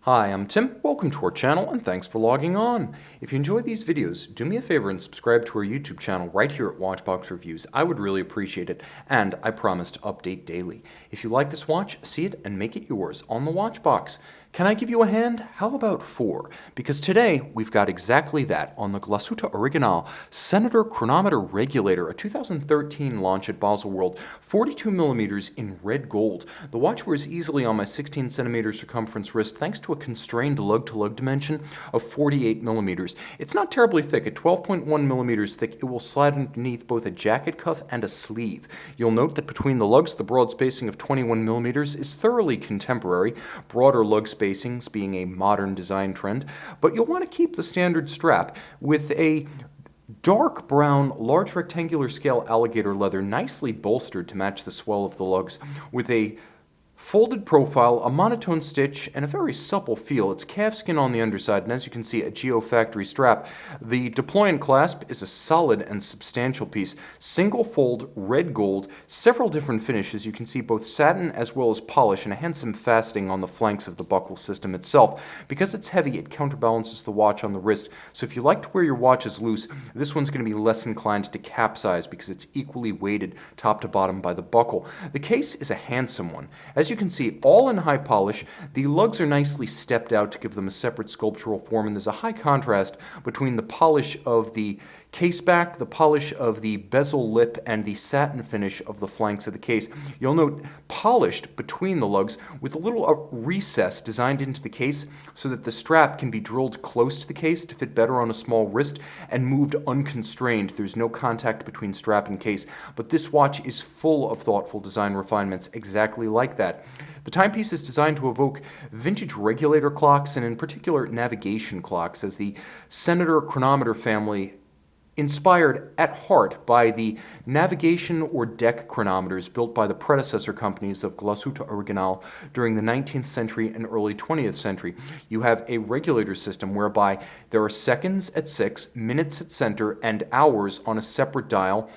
Hi, I'm Tim. Welcome to our channel and thanks for logging on. If you enjoy these videos, do me a favor and subscribe to our YouTube channel right here at Watchbox Reviews. I would really appreciate it, and I promise to update daily. If you like this watch, see it and make it yours on the Watchbox. Can I give you a hand? How about 4? Because today we've got exactly that on the Glashutte Original Senator Chronometer Regulator, a 2013 launch at Baselworld, 42mm in red gold. The watch wears easily on my 16cm circumference wrist thanks to a constrained lug-to-lug dimension of 48mm. It's not terribly thick. At 12.1mm thick, it will slide underneath both a jacket cuff and a sleeve. You'll note that between the lugs, the broad spacing of 21mm is thoroughly contemporary, broader lug spacings being a modern design trend, but you'll want to keep the standard strap with a dark brown, large rectangular scale alligator leather nicely bolstered to match the swell of the lugs, with a folded profile, a monotone stitch, and a very supple feel. It's calfskin on the underside, and as you can see, a Geo factory strap. The deployant clasp is a solid and substantial piece. Single fold, red gold, several different finishes. You can see both satin as well as polish, and a handsome faceting on the flanks of the buckle system itself. Because it's heavy, it counterbalances the watch on the wrist. So if you like to wear your watches loose, this one's going to be less inclined to capsize because it's equally weighted top to bottom by the buckle. The case is a handsome one. As you can see, all in high polish. The lugs are nicely stepped out to give them a separate sculptural form, and there's a high contrast between the polish of the case back, the polish of the bezel lip, and the satin finish of the flanks of the case. You'll note polished between the lugs with a little recess designed into the case so that the strap can be drilled close to the case to fit better on a small wrist and moved unconstrained. There's no contact between strap and case, but this watch is full of thoughtful design refinements exactly like that. The timepiece is designed to evoke vintage regulator clocks, and in particular navigation clocks, as the Senator chronometer family inspired at heart by the navigation or deck chronometers built by the predecessor companies of Glashutte Original during the 19th century and early 20th century. You have a regulator system whereby there are seconds at 6, minutes at center, and hours on a separate dial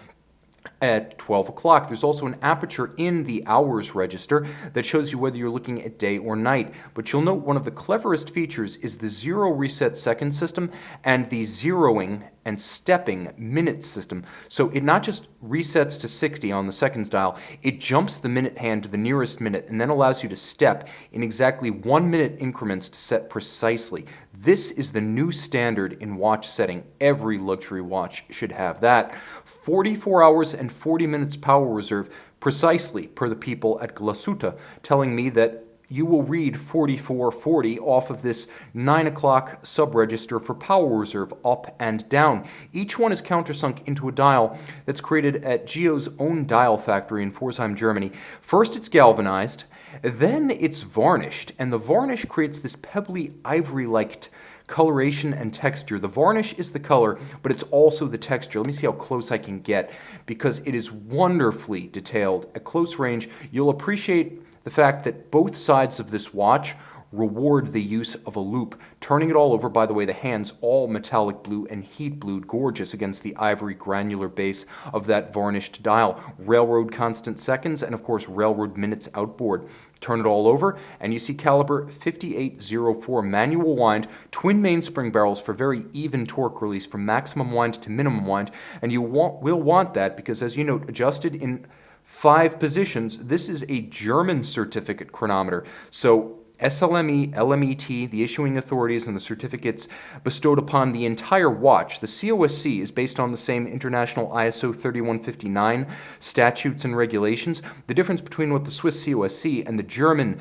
at 12 o'clock. There's also an aperture in the hours register that shows you whether you're looking at day or night. But you'll note one of the cleverest features is the zero reset second system and the zeroing and stepping minute system. So it not just resets to 60 on the seconds dial, it jumps the minute hand to the nearest minute and then allows you to step in exactly 1 minute increments to set precisely. This is the new standard in watch setting. Every luxury watch should have that. 44 hours and 40 minutes power reserve, precisely per the people at Glashutte, telling me that you will read 4440 off of this 9 o'clock sub-register for power reserve up and down. Each one is countersunk into a dial that's created at Geo's own dial factory in Pforzheim, Germany. First it's galvanized, then it's varnished, and the varnish creates this pebbly ivory-like coloration and texture. The varnish is the color, but it's also the texture. Let me see how close I can get, because it is wonderfully detailed. At close range, you'll appreciate the fact that both sides of this watch reward the use of a loop. Turning it all over, by the way, the hands all metallic blue and heat blued, gorgeous against the ivory granular base of that varnished dial. Railroad constant seconds and of course railroad minutes outboard. Turn it all over and you see caliber 5804 manual wind, twin mainspring barrels for very even torque release from maximum wind to minimum wind, and you will want that because, as you note, adjusted in 5 positions. This is a German certificate chronometer, so SLME, LMET, the issuing authorities, and the certificates bestowed upon the entire watch. The COSC is based on the same international ISO 3159 statutes and regulations. The difference between what the Swiss COSC and the German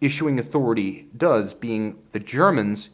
issuing authority does being the Germans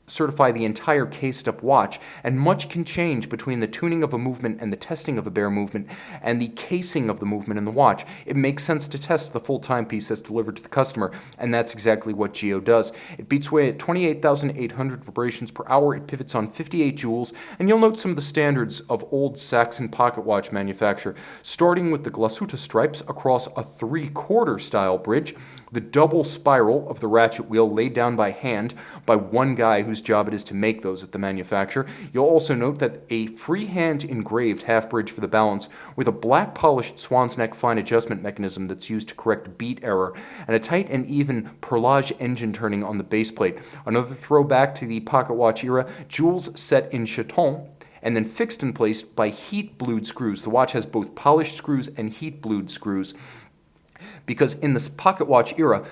certify the entire cased-up watch, and much can change between the tuning of a movement and the testing of a bare movement and the casing of the movement in the watch. It makes sense to test the full timepiece as delivered to the customer, and that's exactly what Geo does. It beats away at 28,800 vibrations per hour, it pivots on 58 joules, and you'll note some of the standards of old Saxon pocket watch manufacture, starting with the Glashutte stripes across a 3/4 style bridge. the double spiral of the ratchet wheel laid down by hand by one guy whose job it is to make those at the manufacturer. You'll also note that a freehand engraved half bridge for the balance with a black polished swan's neck fine adjustment mechanism that's used to correct beat error, and a tight and even perlage engine turning on the base plate. Another throwback to the pocket watch era, jewels set in chaton and then fixed in place by heat-blued screws. The watch has both polished screws and heat-blued screws, because in this pocket watch era,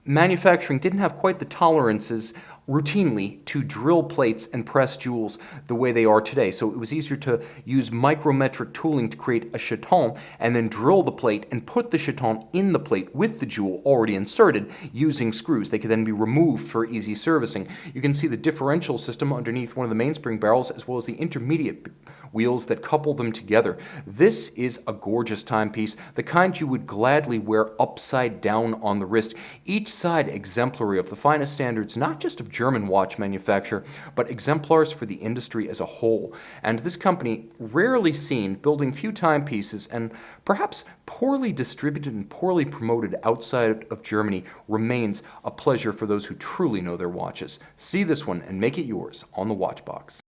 manufacturing didn't have quite the tolerances routinely to drill plates and press jewels the way they are today. So it was easier to use micrometric tooling to create a chaton and then drill the plate and put the chaton in the plate with the jewel already inserted using screws. They could then be removed for easy servicing. You can see the differential system underneath one of the mainspring barrels, as well as the intermediate wheels that couple them together. This is a gorgeous timepiece, the kind you would gladly wear upside down on the wrist. Each side exemplary of the finest standards, not just of German watch manufacture, but exemplars for the industry as a whole. And this company, rarely seen building few timepieces and perhaps poorly distributed and poorly promoted outside of Germany, remains a pleasure for those who truly know their watches. See this one and make it yours on the Watchbox.